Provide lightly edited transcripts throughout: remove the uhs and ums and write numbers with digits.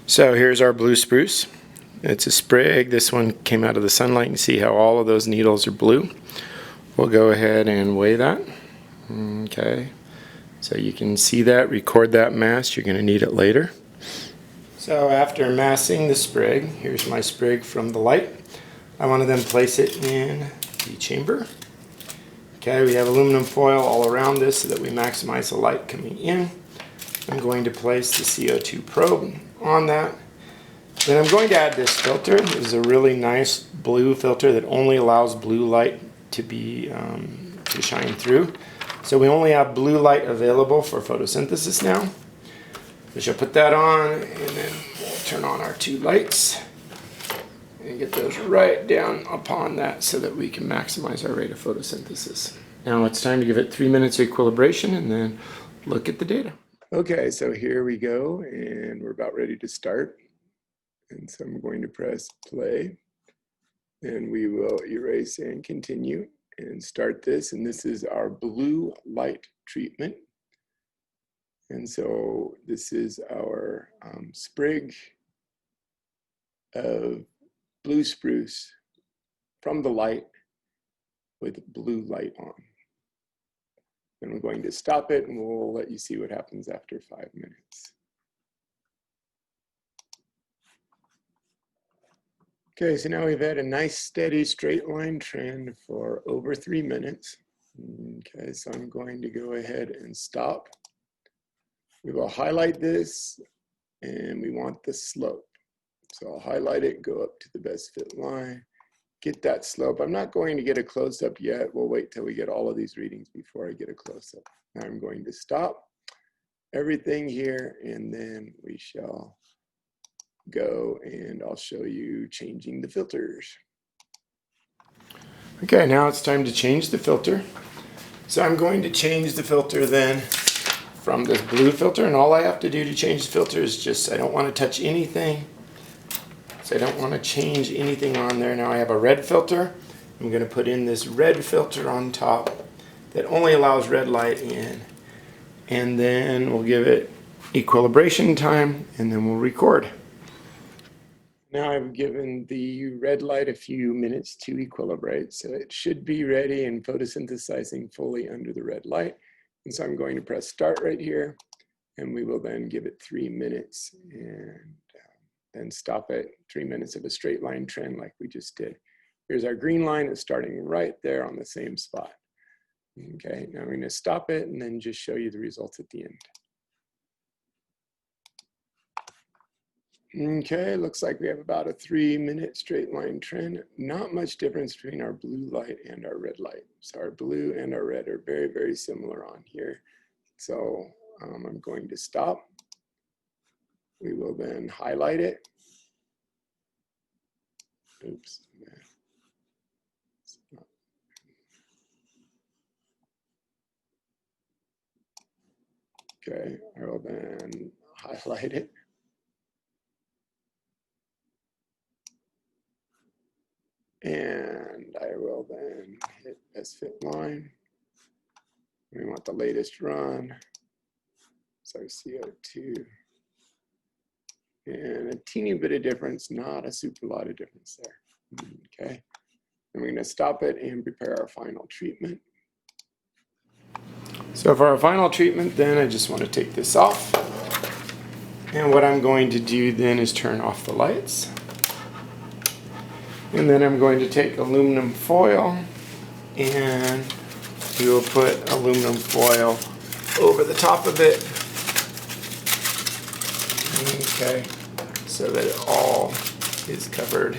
So here's our blue spruce. It's a sprig. This one came out of the sunlight. You see how all of those needles are blue. We'll go ahead and weigh that. Okay, so you can see that, record that mass. You're going to need it later. So after massing the sprig, here's my sprig from the light. I want to then place it in the chamber. Okay, we have aluminum foil all around this so that we maximize the light coming in. I'm going to place the CO2 probe on that. Then I'm going to add this filter. This is a really nice blue filter that only allows blue light to be to shine through. So we only have blue light available for photosynthesis now. We shall put that on, and then we'll turn on our two lights and get those right down upon that so that we can maximize our rate of photosynthesis. Now it's time to give it 3 minutes of equilibration and then look at the data. Okay, so here we go, and we're about ready to start. And so I'm going to press play, and we will erase and continue and start this. And this is our blue light treatment. And so this is our sprig of blue spruce from the light with blue light on. Then we're going to stop it, and we'll let you see what happens after 5 minutes. Okay, so now we've had a nice steady straight line trend for over 3 minutes. Okay, so I'm going to go ahead and stop. We will highlight this, and we want the slope. So I'll highlight it, go up to the best fit line, get that slope. I'm not going to get a close-up yet. We'll wait till we get all of these readings before I get a close-up. Now I'm going to stop everything here, and then we shall go, and I'll show you changing the filters. Okay, now it's time to change the filter. So I'm going to change the filter then from this blue filter, and all I have to do to change the filter is just, I don't want to touch anything. So I don't want to change anything on there. Now I have a red filter. I'm going to put in this red filter on top that only allows red light in. And then we'll give it equilibration time, and then we'll record. Now I've given the red light a few minutes to equilibrate, so it should be ready and photosynthesizing fully under the red light. And so I'm going to press start right here, and we will then give it 3 minutes and then stop at 3 minutes of a straight line trend like we just did. Here's our green line. It's starting right there on the same spot. Okay, now I'm going to stop it and then just show you the results at the end. Okay, looks like we have about a 3 minute straight line trend. Not much difference between our blue light and our red light. So our blue and our red are very, very similar on here. So I'm going to stop. We will then highlight it. Oops. Okay, I will then highlight it. And I will then hit best fit line. We want the latest run. So CO2. And a teeny bit of difference, not a super lot of difference there. Okay. And we're going to stop it and prepare our final treatment. So for our final treatment, then I just want to take this off. And what I'm going to do then is turn off the lights. And then I'm going to take aluminum foil, and we will put aluminum foil over the top of it. Okay, so that it all is covered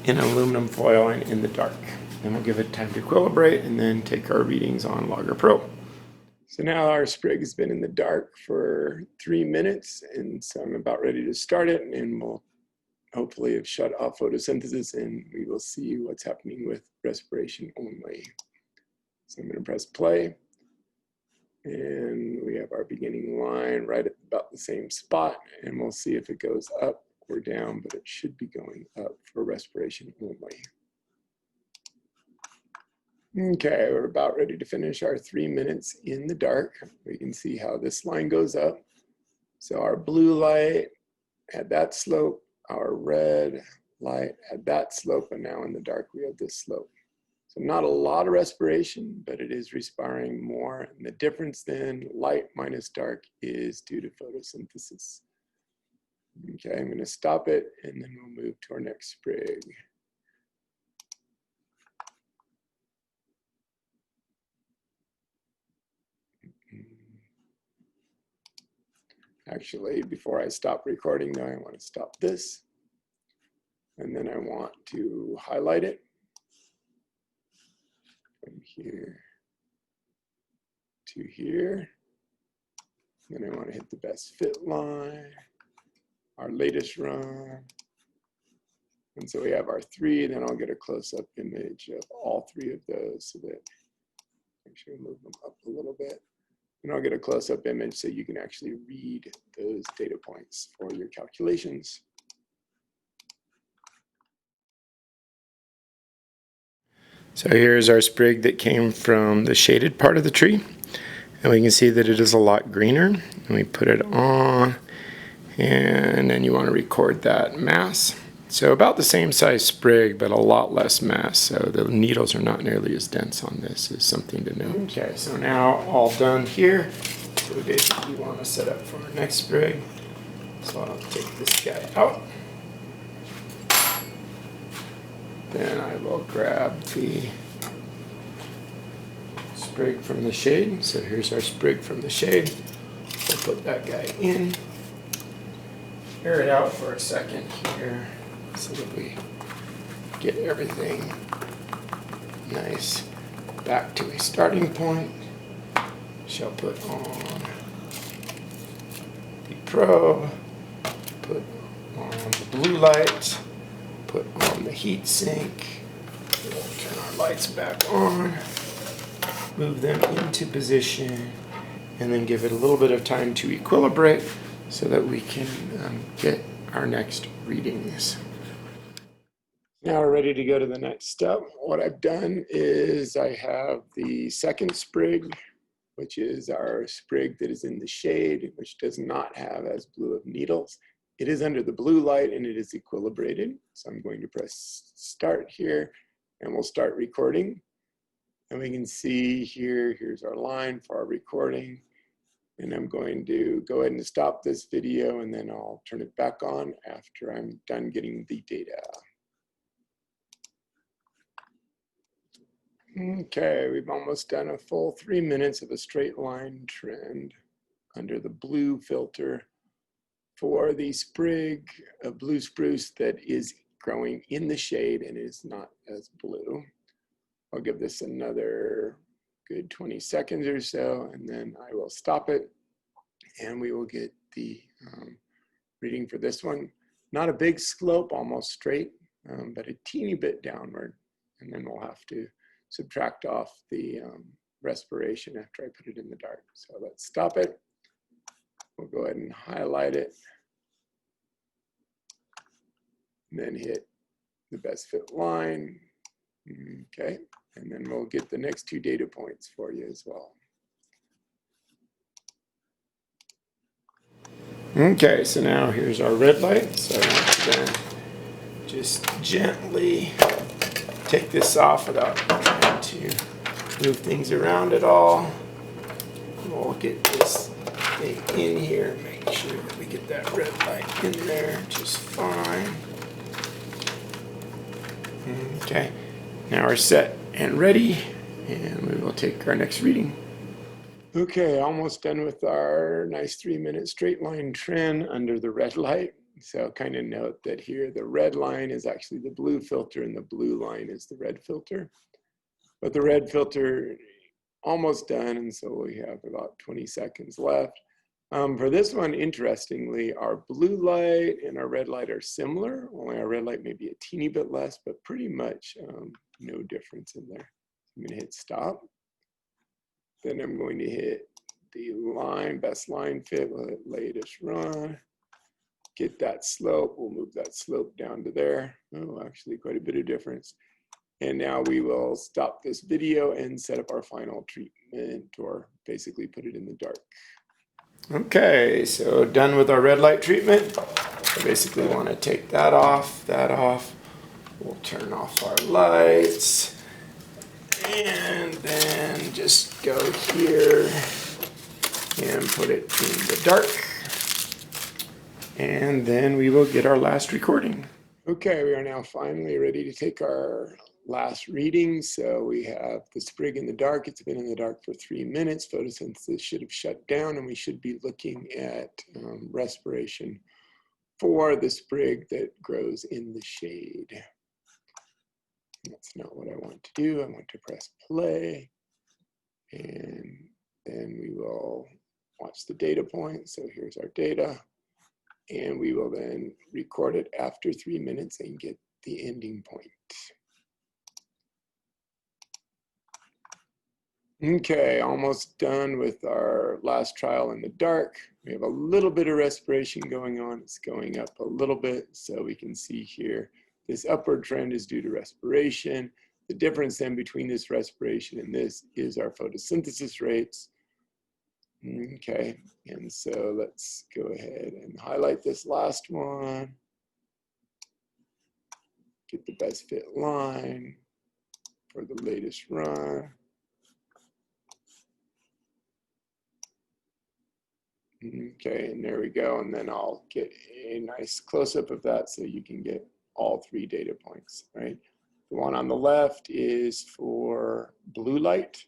in aluminum foil and in the dark. And we'll give it time to equilibrate and then take our readings on Logger Pro. So now our sprig has been in the dark for 3 minutes, and so I'm about ready to start it, and we'll hopefully have shut off photosynthesis, and we will see what's happening with respiration only. So I'm going to press play, and we have our beginning line right at about the same spot, and we'll see if it goes up or down, but it should be going up for respiration only. Okay, we're about ready to finish our 3 minutes in the dark. We can see how this line goes up. So our blue light at that slope, our red light at that slope, and now in the dark we have this slope. So not a lot of respiration, but it is respiring more. And the difference then, light minus dark, is due to photosynthesis. Okay, I'm going to stop it, and then we'll move to our next sprig. Actually, before I stop recording though, I want to stop this. And then I want to highlight it from here to here. Then I want to hit the best fit line, our latest run. And so we have our 3, then I'll get a close-up image of all 3 of those so that, actually move them up a little bit. And I'll get a close-up image so you can actually read those data points for your calculations. So here's our sprig that came from the shaded part of the tree. And we can see that it is a lot greener. And we put it on, and then you want to record that mass. So about the same size sprig, but a lot less mass. So the needles are not nearly as dense on this, is something to note. Okay, so now all done here. So we basically want to set up for our next sprig. So I'll take this guy out. Then I will grab the sprig from the shade. So here's our sprig from the shade. We'll put that guy in. Air it out for a second here so that we get everything nice back to a starting point. Shall put on the probe, put on the blue light, put on the heat sink. We'll turn our lights back on, move them into position, and then give it a little bit of time to equilibrate so that we can get our next readings. Now we're ready to go to the next step. What I've done is I have the second sprig, which is our sprig that is in the shade, which does not have as blue of needles. It is under the blue light and it is equilibrated. So I'm going to press start here and we'll start recording. And we can see here, here's our line for our recording. And I'm going to go ahead and stop this video and then I'll turn it back on after I'm done getting the data. Okay, we've almost done a full 3 minutes of a straight line trend under the blue filter for the sprig of blue spruce that is growing in the shade and is not as blue. I'll give this another good 20 seconds or so, and then I will stop it, and we will get the reading for this one. Not a big slope, almost straight, but a teeny bit downward, and then we'll have to subtract off the respiration after I put it in the dark. So let's stop it. We'll go ahead and highlight it, and then hit the best fit line. Okay, and then we'll get the next 2 data points for you as well. Okay, so now here's our red light. So then just gently take this off without trying to move things around at all. We'll get this thing in here and make sure that we get that red light in there just fine. Okay, now we're set and ready, and we will take our next reading. Okay, almost done with our nice 3-minute straight line trend under the red light. So kind of note that here the red line is actually the blue filter and the blue line is the red filter. But the red filter almost done, and so we have about 20 seconds left. For this one, interestingly, our blue light and our red light are similar, only our red light may be a teeny bit less, but pretty much no difference in there. I'm going to hit stop. Then I'm going to hit the line, best line fit, latest run. Get that slope, we'll move that slope down to there. Oh, actually quite a bit of difference. And now we will stop this video and set up our final treatment, or basically put it in the dark. Okay, so done with our red light treatment. So basically want to take that off, that off. We'll turn off our lights and then just go here and put it in the dark. And then we will get our last recording. Okay, we are now finally ready to take our last reading. So we have the sprig in the dark. It's been in the dark for 3 minutes. Photosynthesis should have shut down, and we should be looking at respiration for the sprig that grows in the shade. That's not what I want to do. I want to press play, and then we will watch the data point. So here's our data, and we will then record it after 3 minutes and get the ending point. Okay, almost done with our last trial in the dark. We have a little bit of respiration going on. It's going up a little bit, so we can see here this upward trend is due to respiration. The difference then between this respiration and this is our photosynthesis rates. Okay, and so let's go ahead and highlight this last one. Get the best fit line for the latest run. Okay, and there we go. And then I'll get a nice close-up of that so you can get all 3 data points, right? The one on the left is for blue light.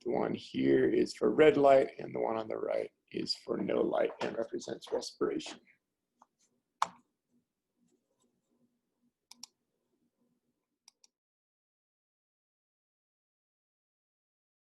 The one here is for red light, and the one on the right is for no light and represents respiration.